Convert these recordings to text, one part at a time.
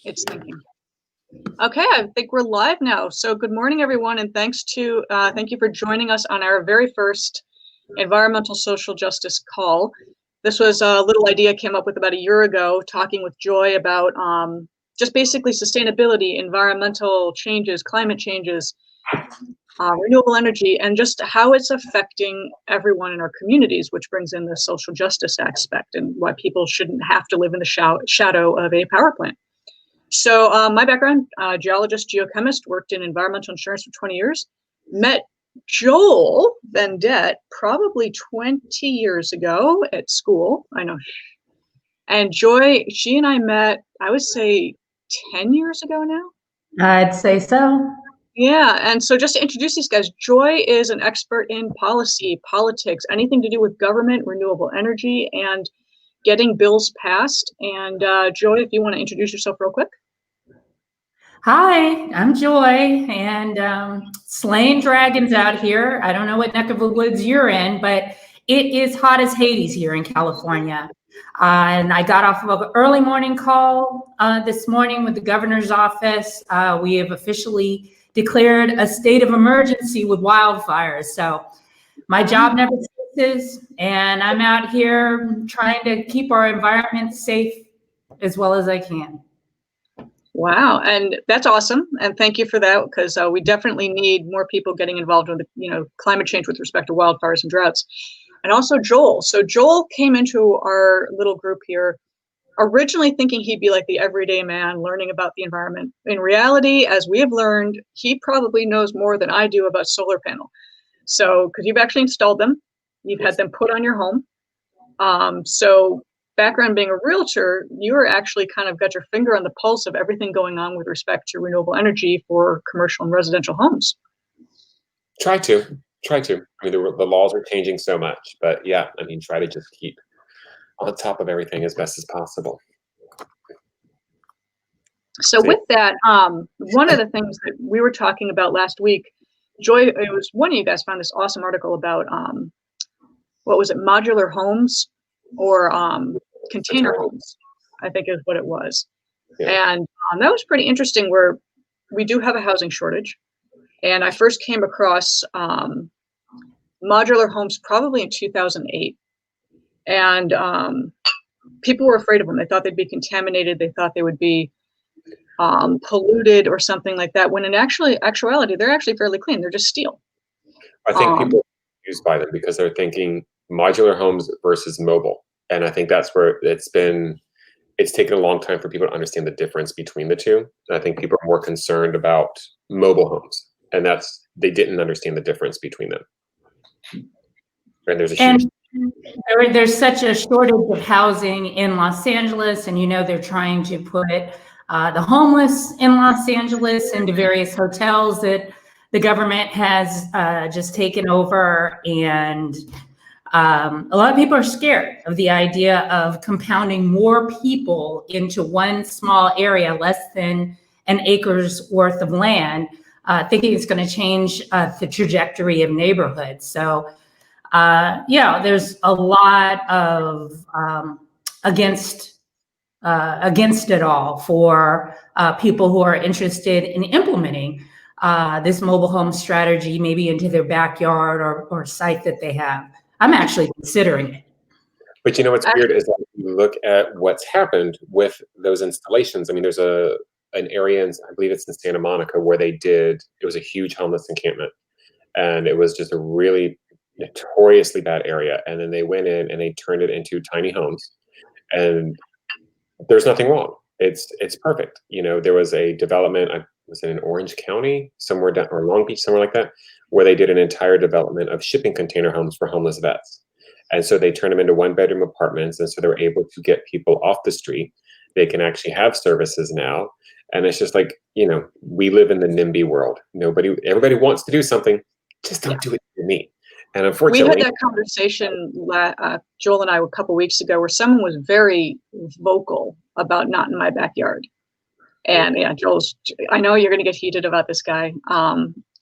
It's thinking. Okay, I think we're live now. So good morning, everyone, and thank you for joining us on our very first environmental social justice call. This was a little idea I came up with about a year ago, talking with Joy about just basically sustainability, environmental changes, climate changes, renewable energy, and just how it's affecting everyone in our communities, which brings in the social justice aspect and why people shouldn't have to live in the shadow of a power plant. So my background, geologist, geochemist, worked in environmental insurance for 20 years, met Joel Vendette probably 20 years ago at school. I know. And Joy, she and I met, I would say 10 years ago now. I'd say so. Yeah, and so just to introduce these guys, Joy is an expert in policy, politics, anything to do with government, renewable energy, and getting bills passed. And Joy, if you want to introduce yourself real quick. Hi, I'm Joy, and slaying dragons out here. I don't know what neck of the woods you're in, but it is hot as Hades here in California. And I got off of an early morning call this morning with the governor's office. We have officially declared a state of emergency with wildfires. So my job never ceases, and I'm out here trying to keep our environment safe as well as I can. Wow, and that's awesome, and thank you for that, because we definitely need more people getting involved with climate change with respect to wildfires and droughts. And also Joel. So Joel came into our little group here originally thinking he'd be like the everyday man learning about the environment. In reality, as we have learned, he probably knows more than I do about solar panel. So, because you've actually installed them, you've had them put on your home. So background being a realtor, you are actually kind of got your finger on the pulse of everything going on with respect to renewable energy for commercial and residential homes. Try to. I mean, the laws are changing so much, but yeah, I mean, try to just keep on top of everything as best as possible. So with that, one of the things that we were talking about last week, Joy, it was one of you guys found this awesome article about, what was it, modular homes or container homes, I think is what it was. Yeah. And that was pretty interesting, where we do have a housing shortage. And I first came across modular homes probably in 2008. And people were afraid of them. They thought they'd be contaminated. They thought they would be polluted or something like that, when in actuality, they're actually fairly clean. They're just steel. I think people are confused by them because they're thinking modular homes versus mobile. And I think that's where it's taken a long time for people to understand the difference between the two. And I think people are more concerned about mobile homes, and they didn't understand the difference between them. And there's a huge... There's such a shortage of housing in Los Angeles, and they're trying to put the homeless in Los Angeles into various hotels that the government has just taken over, and a lot of people are scared of the idea of compounding more people into one small area, less than an acre's worth of land, thinking it's going to change the trajectory of neighborhoods. So there's a lot of against it all for people who are interested in implementing this mobile home strategy, maybe into their backyard or site that they have. I'm actually considering it. But what's weird is that you look at what's happened with those installations. I mean, there's an area I believe it's in Santa Monica, where it was a huge homeless encampment, and it was just a really notoriously bad area. And then they went in and they turned it into tiny homes, and there's nothing wrong. It's perfect. There was a development, was it in Orange County, somewhere down, or Long Beach, somewhere like that, where they did an entire development of shipping container homes for homeless vets. And so they turned them into 1-bedroom apartments. And so they were able to get people off the street. They can actually have services now. And it's just like, we live in the NIMBY world. Everybody wants to do something, just don't do it to me. And unfortunately, we had that conversation, Joel and I, a couple of weeks ago, where someone was very vocal about not in my backyard. And yeah, I know you're going to get heated about this guy.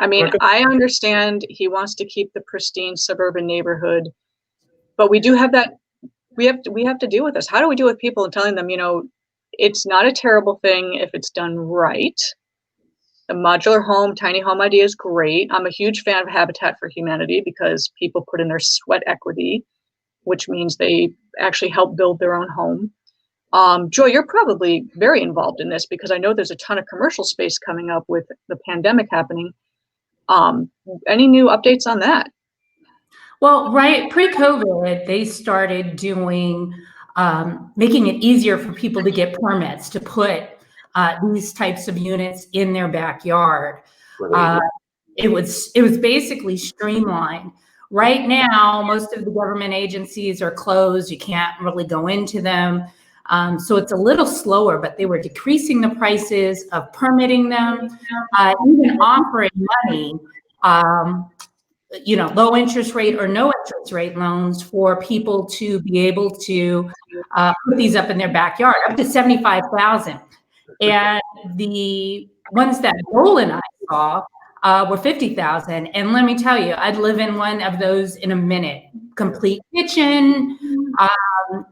I mean, I understand he wants to keep the pristine suburban neighborhood, but we do have that. We have to deal with this. How do we deal with people and telling them, It's not a terrible thing if it's done right. The modular home, tiny home idea is great. I'm a huge fan of Habitat for Humanity because people put in their sweat equity, which means they actually help build their own home. Joy, you're probably very involved in this because I know there's a ton of commercial space coming up with the pandemic happening. Any new updates on that? Well, right, pre-COVID, they started doing, making it easier for people to get permits to put these types of units in their backyard. It was basically streamlined. Right now, most of the government agencies are closed. You can't really go into them. So it's a little slower, but they were decreasing the prices of permitting them, even offering money, low interest rate or no interest rate loans for people to be able to put these up in their backyard, up to 75,000. And the ones that Joel and I saw were 50,000. And let me tell you, I'd live in one of those in a minute. Complete kitchen,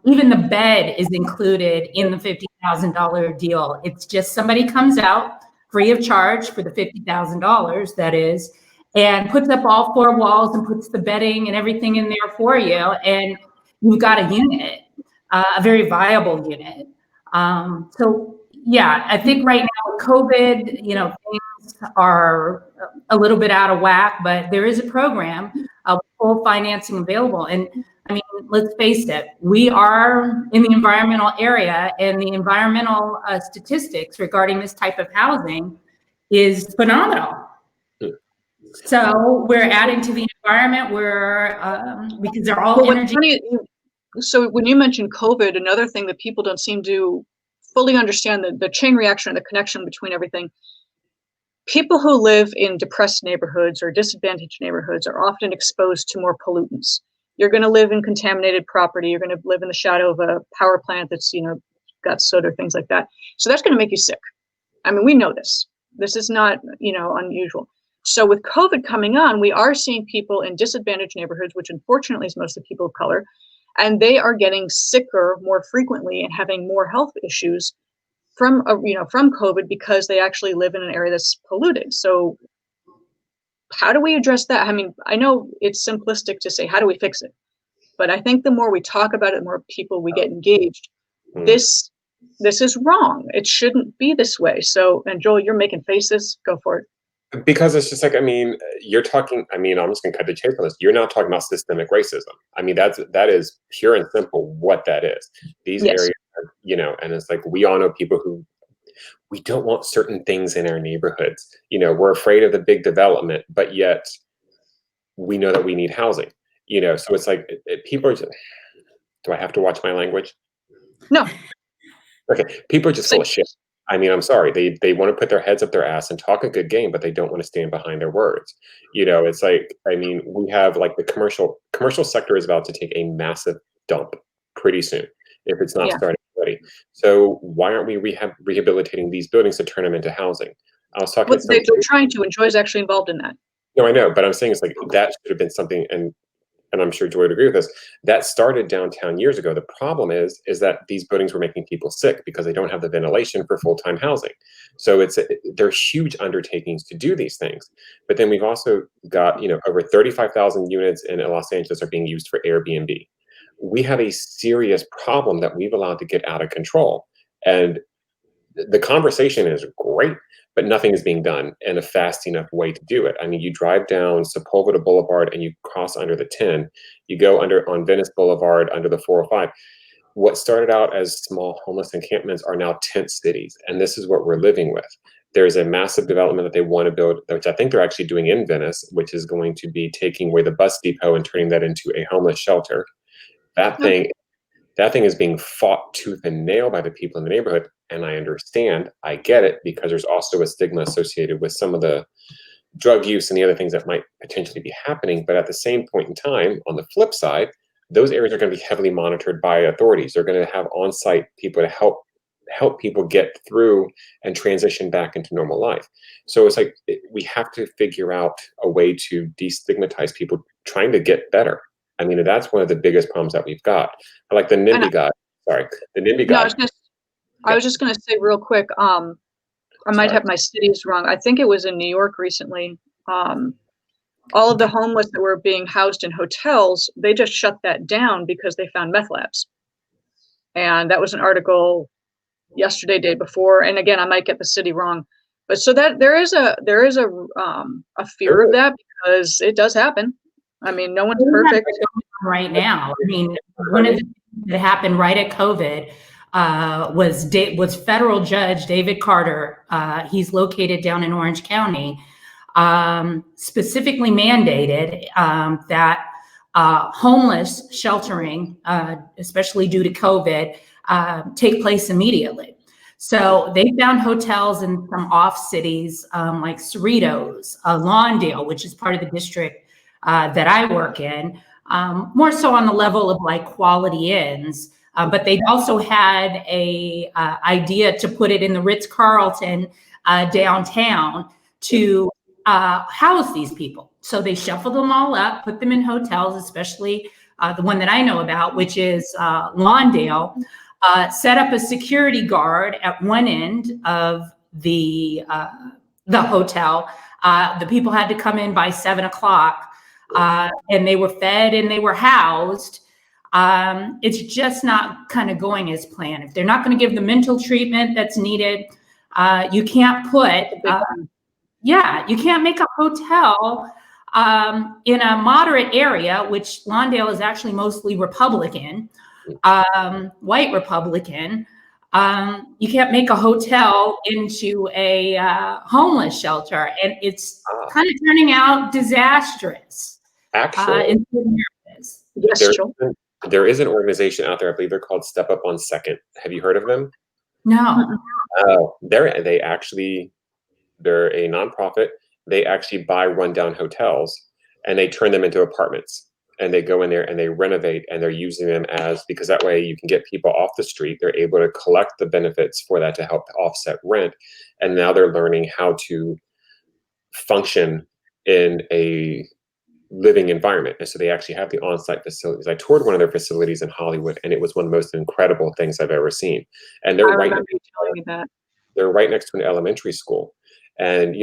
even the bed is included in the $50,000 deal. It's just somebody comes out free of charge for the $50,000, that is, and puts up all four walls and puts the bedding and everything in there for you. And you've got a unit, a very viable unit. So yeah, I think right now with COVID, things are a little bit out of whack, but there is a program of full financing available. And I mean, let's face it, we are in the environmental area, and the environmental statistics regarding this type of housing is phenomenal. So we're adding to the environment because they're all energy. So when you mentioned COVID, another thing that people don't seem to fully understand the chain reaction, the connection between everything. People who live in depressed neighborhoods or disadvantaged neighborhoods are often exposed to more pollutants. You're going to live in contaminated property. You're going to live in the shadow of a power plant that's, got soot or things like that. So that's going to make you sick. I mean, we know this. This is not, unusual. So with COVID coming on, we are seeing people in disadvantaged neighborhoods, which unfortunately is mostly people of color, and they are getting sicker more frequently and having more health issues from COVID because they actually live in an area that's polluted. So how do we address that? I mean, I know it's simplistic to say, how do we fix it? But I think the more we talk about it, the more people we get engaged. This is wrong. It shouldn't be this way. So, and Joel, you're making faces. Go for it. Because it's just like, you're talking, I'm just going to cut the chase on this. You're not talking about systemic racism. That is pure and simple what that is. These areas, and it's like, we all know people who, we don't want certain things in our neighborhoods. We're afraid of the big development, but yet we know that we need housing, so it's like, people are just, do I have to watch my language? No. Okay. People are just full of shit. I'm sorry. They want to put their heads up their ass and talk a good game, but they don't want to stand behind their words. It's like, we have like the commercial sector is about to take a massive dump pretty soon if it's not starting already. So why aren't we rehabilitating these buildings to turn them into housing? I was talking. They're trying to, and Joy's actually involved in that. No, I know, but I'm saying it's like that should have been something, and I'm sure Joy would agree with this, that started downtown years ago. The problem is that these buildings were making people sick because they don't have the ventilation for full-time housing. So they're huge undertakings to do these things. But then we've also got, over 35,000 units in Los Angeles are being used for Airbnb. We have a serious problem that we've allowed to get out of control. And the conversation is great, but nothing is being done in a fast enough way to do it. You drive down Sepulveda Boulevard and you cross under the 10, you go on Venice Boulevard under the 405. What started out as small homeless encampments are now tent cities. And this is what we're living with. There's a massive development that they want to build, which I think they're actually doing in Venice, which is going to be taking away the bus depot and turning that into a homeless shelter. That thing is being fought tooth and nail by the people in the neighborhood. And I understand, I get it, because there's also a stigma associated with some of the drug use and the other things that might potentially be happening. But at the same point in time, on the flip side, those areas are going to be heavily monitored by authorities. They're going to have on-site people to help people get through and transition back into normal life. So it's like, we have to figure out a way to destigmatize people trying to get better. That's one of the biggest problems that we've got. I like the NIMBY guy. Sorry, the NIMBY guy. I was just going to say real quick, I might Sorry. have my cities wrong. I think it was in New York recently. All of the homeless that were being housed in hotels, they just shut that down because they found meth labs. And that was an article yesterday, day before. And again, I might get the city wrong, but so that there is a fear There of is. that because it does happen. I mean, no one's We have perfect. that going on right now. I mean, one of the things that happened right at COVID was federal judge David Carter. He's located down in Orange County. Specifically mandated that homeless sheltering, especially due to COVID, take place immediately. So they found hotels in some off cities like Cerritos, Lawndale, which is part of the district that I work in, more so on the level of like Quality Inns. But they also had a idea to put it in the Ritz-Carlton downtown to house these people. So they shuffled them all up, put them in hotels, especially the one that I know about, which is Lawndale, set up a security guard at one end of the hotel. The people had to come in by 7 o'clock, and they were fed and they were housed. It's just not kind of going as planned. If they're not going to give the mental treatment that's needed, you can't put you can't make a hotel in a moderate area, which Lawndale is actually mostly Republican, white Republican. You can't make a hotel into a homeless shelter, and it's kind of turning out disastrous. Actually, Yes, there is an organization out there. I believe they're called Step Up on Second. Have you heard of them? No. They're a nonprofit. They actually buy rundown hotels and they turn them into apartments. And they go in there and they renovate and they're using them because that way you can get people off the street. They're able to collect the benefits for that to help offset rent. And now they're learning how to function in a living environment. And so they actually have the on-site facilities. I toured one of their facilities in Hollywood, and it was one of the most incredible things I've ever seen. And they're right next to an elementary school. And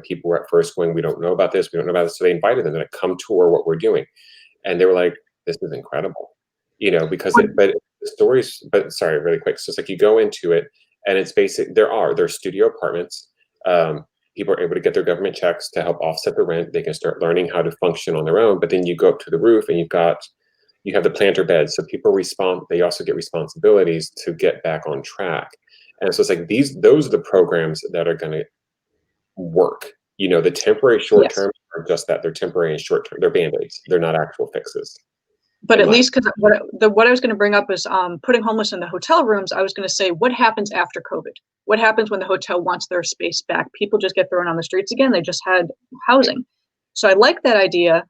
people were at first going, we don't know about this. So they invited them to come tour what we're doing. And they were like, this is incredible. Sorry, really quick. So it's like you go into it and it's there's studio apartments. People are able to get their government checks to help offset the rent. They can start learning how to function on their own. But then you go up to the roof and you have the planter beds. So people they also get responsibilities to get back on track. And so it's like those are the programs that are going to work. The temporary short term are just that. They're temporary and short term. They're Band-Aids. They're not actual fixes. But at least, because what I was going to bring up is putting homeless in the hotel rooms. I was going to say, what happens after COVID? What happens when the hotel wants their space back? People just get thrown on the streets again. They just had housing. So I like that idea.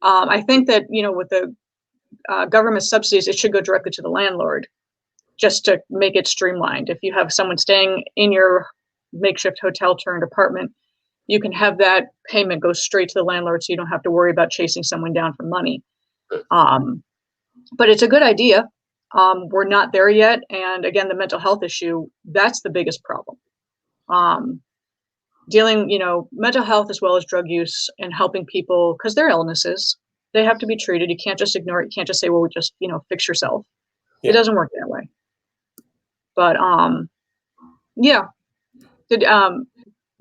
I think that, with the government subsidies, it should go directly to the landlord just to make it streamlined. If you have someone staying in your makeshift hotel turned apartment, you can have that payment go straight to the landlord so you don't have to worry about chasing someone down for money. But it's a good idea. We're not there yet. And again, the mental health issue, that's the biggest problem. Dealing, mental health as well as drug use and helping people, because they're illnesses, they have to be treated. You can't just ignore it. You can't just say, well, just, fix yourself. Yeah. It doesn't work that way. But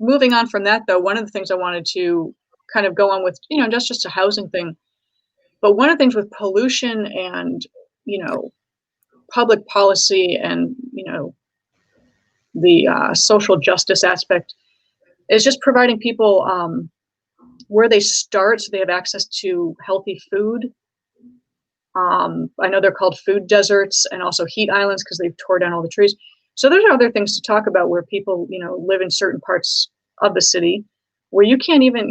moving on from that, though, one of the things I wanted to kind of go on with, just a housing thing. But one of the things with pollution and, public policy and, the social justice aspect is just providing people where they start so they have access to healthy food. I know they're called food deserts and also heat islands because they've tore down all the trees. So there's other things to talk about where people, live in certain parts of the city where you can't even,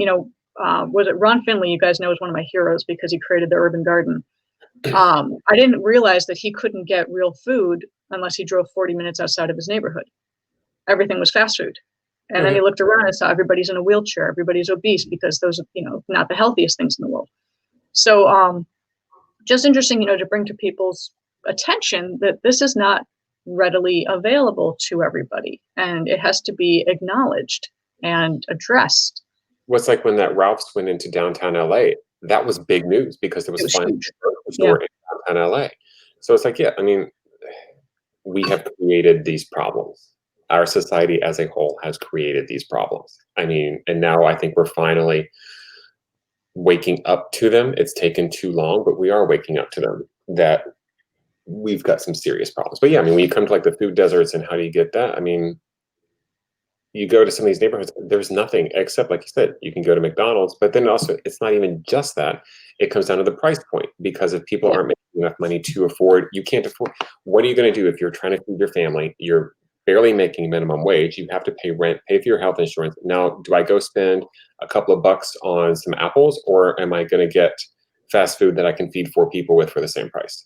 was it Ron Finley, you guys know, is one of my heroes because he created the urban garden. I didn't realize that he couldn't get real food unless he drove 40 minutes outside of his neighborhood. Everything was fast food. And then he looked around and saw everybody's in a wheelchair, everybody's obese because those are, not the healthiest things in the world. So just interesting, to bring to people's attention that this is not readily available to everybody, and it has to be acknowledged and addressed. What's like when that Ralph's went into downtown LA, that was big news because there It was was finally huge. a grocery Yeah. store in downtown LA. So it's like, yeah, I mean, we have created these problems. Our society as a whole has created these problems. I mean, and now I think we're finally waking up to them. It's taken too long, but we are waking up to them, that we've got some serious problems. But yeah, I mean, when you come to like the food deserts and how do you get that? I mean, you go to some of these neighborhoods, there's nothing except, like you said, you can go to McDonald's, but then also it's not even just that. It comes down to the price point, because if people Yeah. aren't making enough money to afford, you can't afford. What are you going to do if you're trying to feed your family? You're barely making minimum wage. You have to pay rent, pay for your health insurance. Now, do I go spend a couple of bucks on some apples, or am I going to get fast food that I can feed 4 people with for the same price?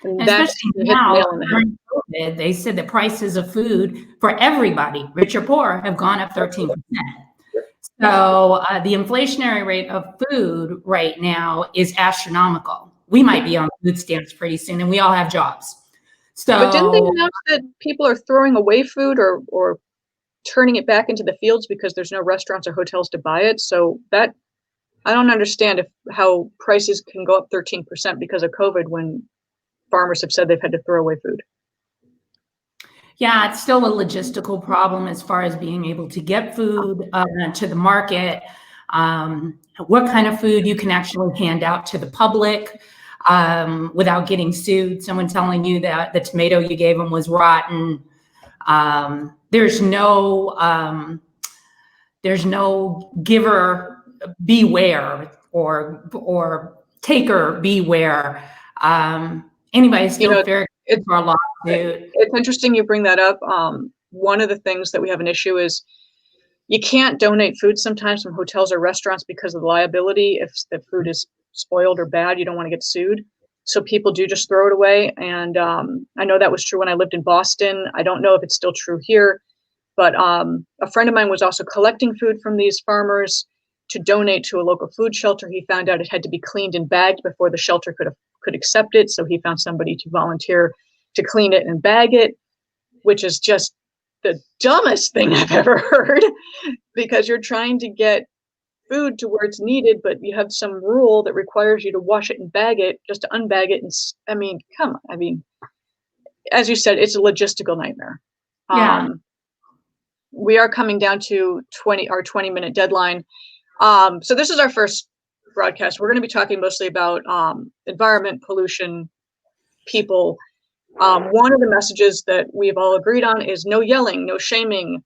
And Especially that's, you hit the now, nail on the head. during COVID, they said the prices of food for everybody, rich or poor, have gone up 13%. So the inflationary rate of food right now is astronomical. We might be on food stamps pretty soon, and we all have jobs. But didn't they So announce that people are throwing away food or turning it back into the fields because there's no restaurants or hotels to buy it? So that, I don't understand how prices can go up 13% because of COVID when farmers have said they've had to throw away food. yeah, it's still a logistical problem as far as being able to get food to the market, what kind of food you can actually hand out to the public without getting sued. Someone telling you that the tomato you gave them was rotten. There's no giver beware or taker beware. Anybody's still fair for a lawsuit. It's interesting you bring that up. One of the things that we have an issue is you can't donate food sometimes from hotels or restaurants because of the liability. If the food is spoiled or bad, you don't want to get sued. So people do just throw it away. And I know that was true when I lived in Boston. I don't know if it's still true here, but a friend of mine was also collecting food from these farmers to donate to a local food shelter. He found out it had to be cleaned and bagged before the shelter could accept it. So he found somebody to volunteer to clean it and bag it, which is just the dumbest thing I've ever heard, because you're trying to get food to where it's needed, but you have some rule that requires you to wash it and bag it just to unbag it. And I mean, come on. I mean, as you said, it's a logistical nightmare. Yeah. We are coming down to our 20-minute deadline. So this is our first broadcast. We're going to be talking mostly about environment, pollution, people. One of the messages that we've all agreed on is no yelling, no shaming.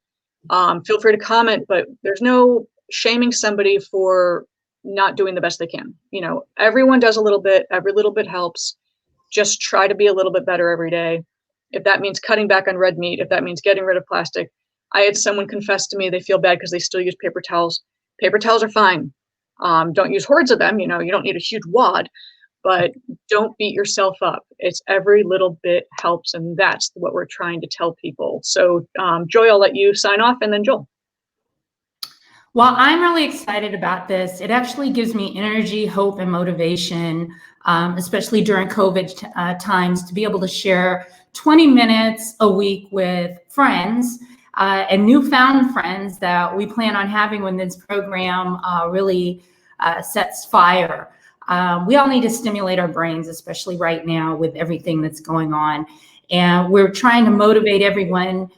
Feel free to comment, but there's no shaming somebody for not doing the best they can. You know, everyone does a little bit, every little bit helps. Just try to be a little bit better every day. If that means cutting back on red meat, if that means getting rid of plastic. I had someone confess to me they feel bad because they still use paper towels. Paper towels are fine. Don't use hordes of them. You know, you don't need a huge wad, but don't beat yourself up. It's every little bit helps, and that's what we're trying to tell people. So Joy, I'll let you sign off, and then Joel. Well, I'm really excited about this. It actually gives me energy, hope, and motivation, especially during COVID times, to be able to share 20 minutes a week with friends and newfound friends that we plan on having when this program really sets fire. We all need to stimulate our brains, especially right now with everything that's going on. And we're trying to motivate everyone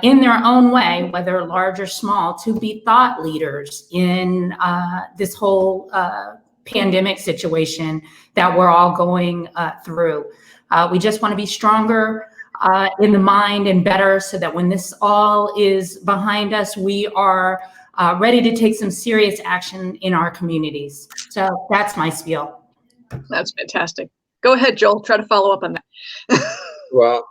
in their own way, whether large or small, to be thought leaders in this whole pandemic situation that we're all going through. We just want to be stronger in the mind and better, so that when this all is behind us, we are ready to take some serious action in our communities. So that's my spiel. That's fantastic. Go ahead, Joel. Try to follow up on that. Well,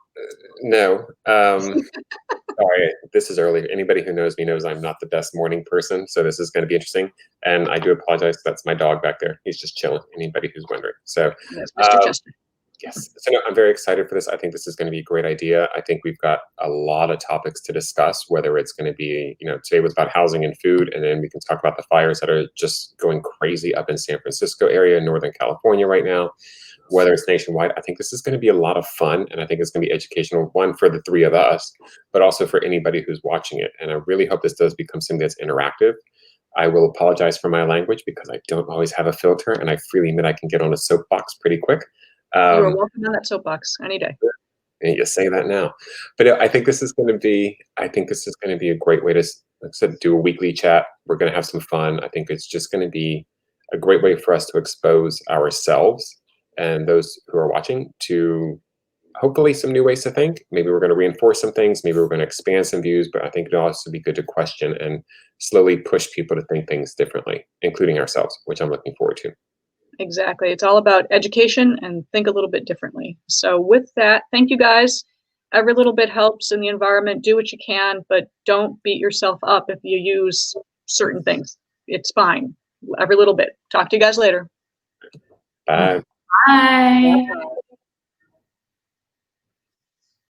no. Sorry, this is early. Anybody who knows me knows I'm not the best morning person, so this is going to be interesting. And I do apologize. That's my dog back there. He's just chilling. Anybody who's wondering. So, yes, Mr. Chester. Yes. So no, I'm very excited for this. I think this is going to be a great idea. I think we've got a lot of topics to discuss, whether it's going to be, you know, today was about housing and food, and then we can talk about the fires that are just going crazy up in San Francisco area, Northern California right now. whether it's nationwide. I think this is going to be a lot of fun, and I think it's going to be educational, one, for the three of us, but also for anybody who's watching it. And I really hope this does become something that's interactive. I will apologize for my language because I don't always have a filter, and I freely admit I can get on a soapbox pretty quick. You are welcome on that soapbox any day. And you say that now, but I think this is going to be. I think this is going to be a great way to, like I said, do a weekly chat. We're going to have some fun. I think it's just going to be a great way for us to expose ourselves and those who are watching to hopefully some new ways to think. Maybe we're going to reinforce some things. Maybe we're going to expand some views. But I think it'll also be good to question and slowly push people to think things differently, including ourselves, which I'm looking forward to. Exactly. It's all about education and think a little bit differently. So with that, thank you guys. Every little bit helps in the environment. Do what you can, but don't beat yourself up if you use certain things. It's fine. Every little bit. Talk to you guys later. Bye. Bye.